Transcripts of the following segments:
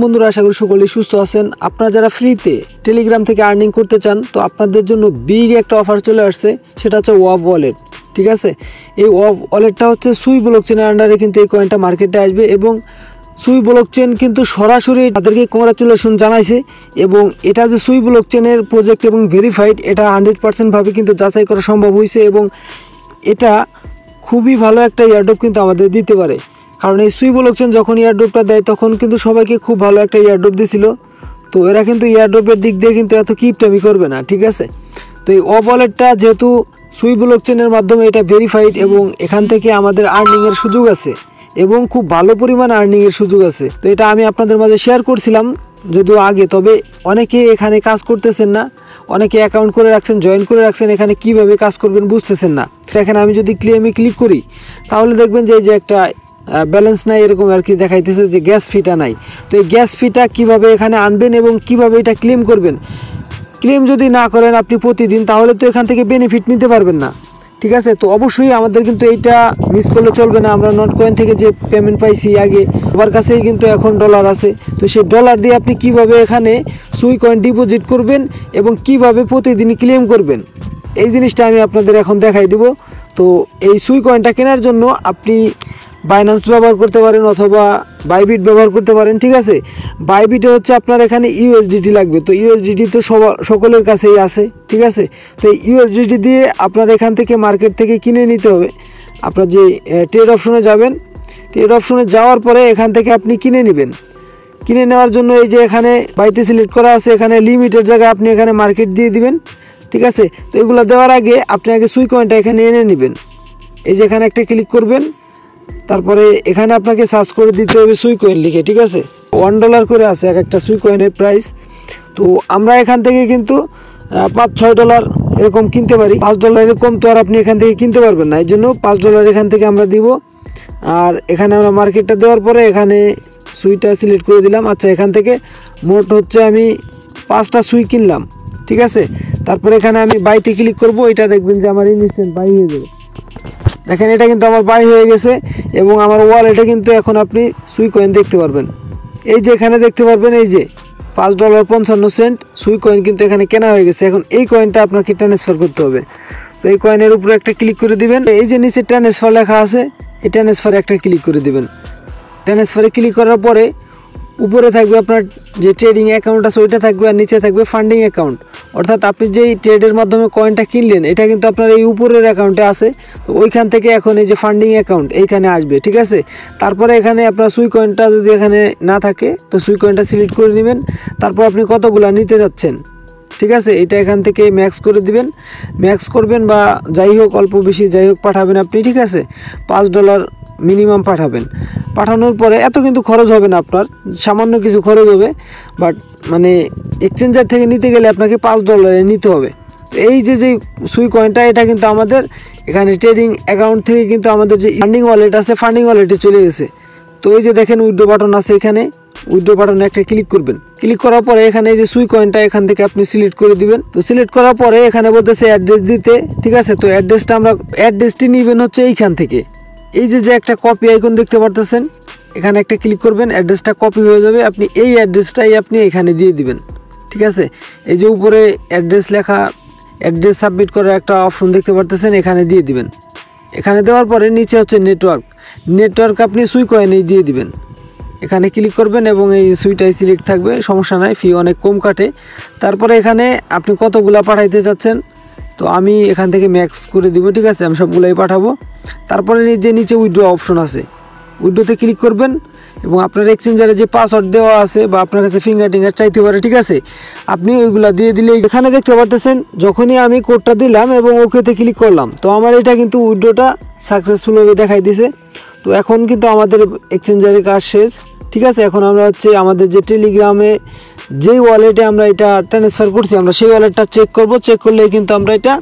বন্ধুরা, আশা করি সকলেই সুস্থ আছেন। আপনারা যারা ফ্রিতে টেলিগ্রাম থেকে আর্নিং করতে চান, তো আপনাদের জন্য বিগ একটা অফার চলে আসছে, সেটা হচ্ছে ওয়াভ ওয়ালেট। ঠিক আছে, এই ওয়াভ ওয়ালেটটা হচ্ছে সুই ব্লকচেনের আন্ডারে কিন্তু এই কয়েনটা মার্কেটে আসবে এবং সুই ব্লকচেন কিন্তু সরাসরি তাদেরকে কংগ্রাচুলেশন জানাইছে এবং এটা যে সুই ব্লকচেনের প্রজেক্ট এবং ভেরিফাইড, এটা 100% ভাবে কিন্তু যাচাই করা সম্ভব হয়েছে এবং এটা খুবই ভালো একটা এয়ারড্রপ কিন্তু আমাদের দিতে পারে। কারণ এই সুই ব্লকচেন যখন এয়ারড্রপটা দেয় তখন কিন্তু সবাইকে খুব ভালো একটা এয়ারড্রপ দিছিল। তো এরা কিন্তু এয়ারড্রপের দিক দিয়ে কিন্তু এত কিপটামি করবে না। ঠিক আছে, তো এই ওয়াভ ওয়ালেটটা যেহেতু সুই ব্লকচেনের মাধ্যমে এটা ভেরিফাইড এবং এখান থেকে আমাদের আর্নিংয়ের সুযোগ আছে এবং খুব ভালো পরিমাণ আর্নিংয়ের সুযোগ আছে। তো এটা আমি আপনাদের মাঝে শেয়ার করছিলাম যদিও আগে, তবে অনেকে এখানে কাজ করতেছেন না, অনেকে অ্যাকাউন্ট করে রাখছেন, জয়েন করে রাখছেন, এখানে কিভাবে কাজ করবেন বুঝতেছেন না। এখানে আমি যদি ক্লেমে ক্লিক করি তাহলে দেখবেন যে এই যে একটা ব্যালেন্স নাই এরকম আর কি দেখাইতেছে, যে গ্যাস ফিটা নাই। তো এই গ্যাস ফিটা কিভাবে এখানে আনবেন এবং কিভাবে এটা ক্লেম করবেন, ক্লেম যদি না করেন আপনি প্রতিদিন, তাহলে তো এখান থেকে বেনিফিট নিতে পারবেন না। ঠিক আছে, তো অবশ্যই আমাদের কিন্তু এইটা মিস করলে চলবে না। আমরা নট কয়েন থেকে যে পেমেন্ট পাইছি আগে, সবার কাছেই কিন্তু এখন ডলার আছে। তো সেই ডলার দিয়ে আপনি কিভাবে এখানে সুই কয়েন ডিপোজিট করবেন এবং কিভাবে প্রতিদিন ক্লেম করবেন, এই জিনিসটা আমি আপনাদের এখন দেখাই দেব। তো এই সুই কয়েনটা কেনার জন্য আপনি বাইন্যান্স ব্যবহার করতে পারেন অথবা বাইবিট ব্যবহার করতে পারেন। ঠিক আছে, বাইবিটে হচ্ছে আপনার এখানে ইউএসডিটি লাগবে। তো ইউএসডিটি তো সকলের কাছেই আছে। ঠিক আছে, তো এই ইউএসডিটি দিয়ে আপনার এখান থেকে মার্কেট থেকে কিনে নিতে হবে। আপনার যে ট্রেড অপশনে যাবেন, ট্রেড অপশনে যাওয়ার পরে এখান থেকে আপনি কিনে নেবেন। কিনে নেওয়ার জন্য এই যে এখানে বাইতে সিলেক্ট করা আছে, এখানে লিমিটেড জায়গায় আপনি এখানে মার্কেট দিয়ে দিবেন। ঠিক আছে, তো এগুলো দেওয়ার আগে আপনি আগে সুই কয়েনটা এখানে এনে নেবেন। এই যে এখানে একটা ক্লিক করবেন, তারপরে এখানে আপনাকে সার্চ করে দিতে হবে সুই কয়েন লিখে। ঠিক আছে, $1 করে আছে এক একটা সুই কয়েনের প্রাইস। তো আমরা এখান থেকে কিন্তু $5-6 এরকম কিনতে পারি। $5 কম তো আর আপনি এখান থেকে কিনতে পারবেন না, এই জন্য $5 এখান থেকে আমরা দিব। আর এখানে আমরা মার্কেটটা দেওয়ার পরে এখানে সুইটা সিলেক্ট করে দিলাম। আচ্ছা, এখান থেকে মোট হচ্ছে আমি 5টা সুই কিনলাম। ঠিক আছে, তারপরে এখানে আমি বাইতে ক্লিক করব, এটা দেখবেন যে আমার ইনস্ট্যান্ট বাই হয়ে যাবে। দেখেন এটা কিন্তু আমার বাই হয়ে গেছে এবং আমার ওয়ালেটে কিন্তু এখন আপনি সুই কয়েন দেখতে পারবেন। এই যে এখানে দেখতে পারবেন এই যে $5.55 সুই কয়েন কিন্তু এখানে কেনা হয়ে গেছে। এখন এই কয়েনটা আপনাকে ট্রান্সফার করতে হবে। তো এই কয়েনের উপরে একটা ক্লিক করে দিবেন। এই যে নিচে ট্রান্সফার লেখা আছে, এই ট্রান্সফারে একটা ক্লিক করে দিবেন। ট্রান্সফারে ক্লিক করার পরে উপরে থাকবে আপনার যে ট্রেডিং অ্যাকাউন্ট আছে ওইটা থাকবে, আর নিচে থাকবে ফান্ডিং অ্যাকাউন্ট। অর্থাৎ আপনি যেই ট্রেডের মাধ্যমে কয়েনটা কিনলেন এটা কিন্তু আপনার এই উপরের অ্যাকাউন্টে আছে। তো ওইখান থেকে এখন এই যে ফান্ডিং অ্যাকাউন্ট এইখানে আসবে। ঠিক আছে, তারপরে এখানে আপনার সুই কয়েনটা যদি এখানে না থাকে তো সুই কয়েনটা সিলেক্ট করে নেবেন। তারপর আপনি কতগুলো নিতে যাচ্ছেন, ঠিক আছে, এটা এখান থেকে ম্যাক্স করে দিবেন, ম্যাক্স করবেন বা যাই হোক অল্প বেশি যাই হোক পাঠাবেন আপনি। ঠিক আছে, $5 মিনিমাম পাঠাবেন। পাঠানোর পরে এত কিন্তু খরচ হবে না, আপনার সামান্য কিছু খরচ হবে, বাট মানে এক্সচেঞ্জার থেকে নিতে গেলে আপনাকে $5 নিতে হবে। এই যে সুই কয়েনটা এটা কিন্তু আমাদের এখানে ট্রেডিং অ্যাকাউন্ট থেকে কিন্তু আমাদের যে ফান্ডিং ওয়ালেট আছে ফান্ডিং ওয়ালেটে চলে গেছে। তো এই যে দেখেন উইথড্র বাটন আছে, এখানে উইথড্র বাটনে একটা ক্লিক করবেন। ক্লিক করার পরে এখানে এই যে সুই কয়েনটা এখান থেকে আপনি সিলেক্ট করে দিবেন। তো সিলেক্ট করার পরে এখানে বলতেছে অ্যাড্রেস দিতে। ঠিক আছে, তো অ্যাড্রেসটি নেবেন হচ্ছে এইখান থেকে। এই যে একটা কপি আইকন দেখতে পারতেছেন, এখানে একটা ক্লিক করবেন, অ্যাড্রেসটা কপি হয়ে যাবে। আপনি এই অ্যাড্রেসটাই আপনি এখানে দিয়ে দিবেন। ঠিক আছে, এই যে উপরে অ্যাড্রেস লেখা, অ্যাড্রেস সাবমিট করার একটা অপশন দেখতে পারতেছেন, এখানে দিয়ে দিবেন। এখানে দেওয়ার পরে নিচে হচ্ছে নেটওয়ার্ক আপনি সুই কয়েনেই দিয়ে দিবেন। এখানে ক্লিক করবেন এবং এই সুইটাই সিলেক্ট থাকবে, সমস্যা নাই, ফি অনেক কম কাটে। তারপরে এখানে আপনি কতগুলা পাঠাইতে চাচ্ছেন, তো আমি এখান থেকে ম্যাক্স করে দিব। ঠিক আছে, আমি সবগুলাই পাঠাবো। তারপরে যে নিচে উইথড্র অপশন আছে, উইথড্রোতে ক্লিক করবেন এবং আপনার এক্সচেঞ্জারে যে পাসওয়ার্ড দেওয়া আছে বা আপনার কাছে ফিঙ্গার চাইতে পারে। ঠিক আছে, আপনি ওইগুলা দিয়ে দিলে এখানে দেখতে পারতেছেন যখনই আমি কোডটা দিলাম এবং ওকেতে ক্লিক করলাম, তো আমার এটা কিন্তু উইথড্রোটা সাকসেসফুলভাবে দেখাই দিছে। তো এখন কিন্তু আমাদের এক্সচেঞ্জারের কাজ শেষ। ঠিক আছে, এখন আমরা হচ্ছে আমাদের যে টেলিগ্রামে যেই ওয়ালেটে আমরা এটা ট্রান্সফার করছি আমরা সেই ওয়ালেটটা চেক করব। চেক করলেই কিন্তু আমরা এটা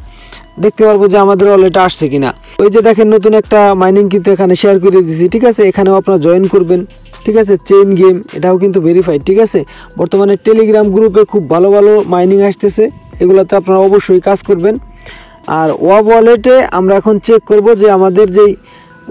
দেখতে পারবো যে আমাদের ওয়ালেটে আসছে কিনা। ওই যে দেখেন নতুন একটা মাইনিং কিন্তু এখানে শেয়ার করে দিয়েছি। ঠিক আছে, এখানেও আপনারা জয়েন করবেন। ঠিক আছে, চেইন গেম এটাও কিন্তু ভেরিফাইড। ঠিক আছে, বর্তমানে টেলিগ্রাম গ্রুপে খুব ভালো ভালো মাইনিং আসতেছে, এগুলোতে আপনারা অবশ্যই কাজ করবেন। আর ওয়াভ ওয়ালেটে আমরা এখন চেক করব যে আমাদের যেই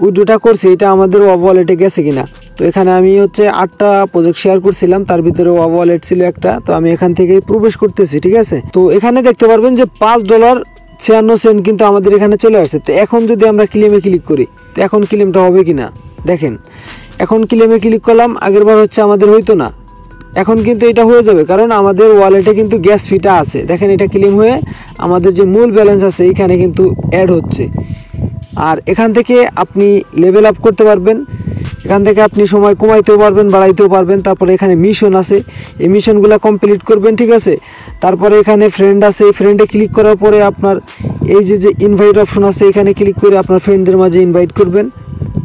উইথড্রটা করছি এটা আমাদের ওয়াভ ওয়ালেটে গেছে কিনা। তো এখানে আমি হচ্ছে 8টা প্রজেক্ট শেয়ার করছিলাম, তার ভিতরে ওয়াভ ওয়ালেট ছিল একটা। তো আমি এখান থেকে প্রবেশ করতেছি, ঠিক আছে। তো এখানে দেখতে পারবেন যে $5.56 কিন্তু আমাদের এখানে চলে আসছে। তো এখন যদি আমরা ক্লেমে ক্লিক করি, তো এখন ক্লেমটা হবে কিনা দেখেন। এখন ক্লেমে ক্লিক করলাম, আগেরবার হচ্ছে আমাদের হইতো না, এখন কিন্তু এটা হয়ে যাবে, কারণ আমাদের ওয়ালেটে কিন্তু গ্যাস ফিটা আছে। দেখেন এটা ক্লেম হয়ে আমাদের যে মূল ব্যালেন্স আছে এখানে কিন্তু অ্যাড হচ্ছে। আর এখান থেকে আপনি লেভেল আপ করতে পারবেন, এখান থেকে আপনি সময় কমাইতেও পারবেন, বাড়াইতেও পারবেন। তারপরে এখানে মিশন আছে, এই মিশনগুলো কমপ্লিট করবেন, ঠিক আছে। তারপরে এখানে ফ্রেন্ড আছে, ফ্রেন্ডে ক্লিক করার পরে আপনার এই যে ইনভাইট অপশন আছে, এখানে ক্লিক করে আপনার ফ্রেন্ডদের মাঝে ইনভাইট করবেন।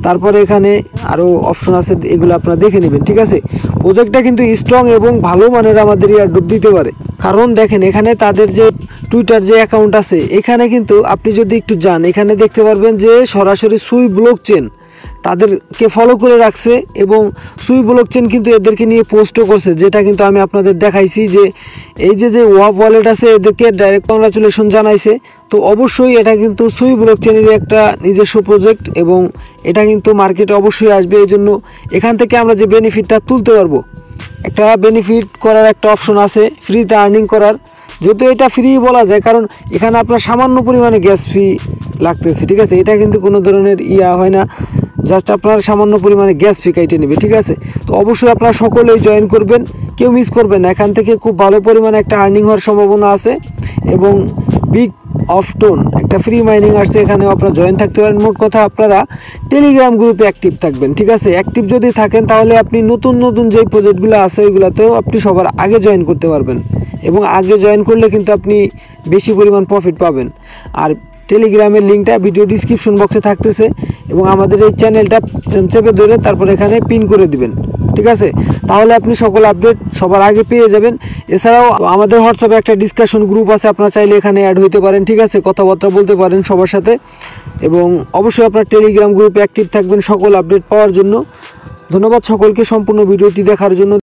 তারপরে এখানে আরও অপশন আছে, এগুলো আপনারা দেখে নেবেন, ঠিক আছে। প্রজেক্টটা কিন্তু স্ট্রং এবং ভালো মানের আমাদের এয়ারড্রপ দিতে পারে, কারণ দেখেন এখানে তাদের যে টুইটার যে অ্যাকাউন্ট আছে, এখানে কিন্তু আপনি যদি একটু যান, এখানে দেখতে পারবেন যে সরাসরি সুই ব্লকচেন তাদেরকে ফলো করে রাখছে এবং সুই ব্লকচেন কিন্তু এদেরকে নিয়ে পোস্টও করছে, যেটা কিন্তু আমি আপনাদের দেখাইছি যে এই যে ওয়াভ ওয়ালেট আছে এদেরকে ডাইরেক্ট কংগ্রাচুলেশন জানাইছে। তো অবশ্যই এটা কিন্তু সুই ব্লকচেনের একটা নিজস্ব প্রজেক্ট এবং এটা কিন্তু মার্কেটে অবশ্যই আসবে। এই জন্য এখান থেকে আমরা যে বেনিফিটটা তুলতে পারবো, একটা বেনিফিট করার একটা অপশন আছে ফ্রিতে আর্নিং করার, যদিও এটা ফ্রি বলা যায়, কারণ এখানে আপনার সামান্য পরিমাণে গ্যাস ফি লাগতেছে, ঠিক আছে। এটা কিন্তু কোনো ধরনের হয় না, জাস্ট আপনার সামান্য পরিমাণে গ্যাস ফি কাইটে নেবে, ঠিক আছে। তো অবশ্যই আপনারা সকলেই জয়েন করবেন, কেউ মিস করবেন না। এখান থেকে খুব ভালো পরিমাণে একটা আর্নিং হওয়ার সম্ভাবনা আছে এবং বিগ অফ টোন একটা ফ্রি মাইনিং আসছে, এখানে আপনারা জয়েন থাকতে পারেন। মোট কথা আপনারা টেলিগ্রাম গ্রুপে অ্যাক্টিভ থাকবেন, ঠিক আছে। অ্যাক্টিভ যদি থাকেন তাহলে আপনি নতুন নতুন যেই প্রজেক্টগুলো আছে ওইগুলোতেও আপনি সবার আগে জয়েন করতে পারবেন এবং আগে জয়েন করলে কিন্তু আপনি বেশি পরিমাণ প্রফিট পাবেন। আর টেলিগ্রামের লিঙ্কটা ভিডিও ডিসক্রিপশন বক্সে থাকতেছে এবং আমাদের এই চ্যানেলটা চেপে ধরে তারপর এখানে পিন করে দিবেন, ঠিক আছে। তাহলে আপনি সকল আপডেট সবার আগে পেয়ে যাবেন। এছাড়াও আমাদের হোয়াটসঅ্যাপে একটা ডিসকাশন গ্রুপ আছে, আপনারা চাইলে এখানে অ্যাড হইতে পারেন, ঠিক আছে। কথাবার্তা বলতে পারেন সবার সাথে এবং অবশ্যই আপনার টেলিগ্রাম গ্রুপে অ্যাক্টিভ থাকবেন সকল আপডেট পাওয়ার জন্য। ধন্যবাদ সকলকে সম্পূর্ণ ভিডিওটি দেখার জন্য।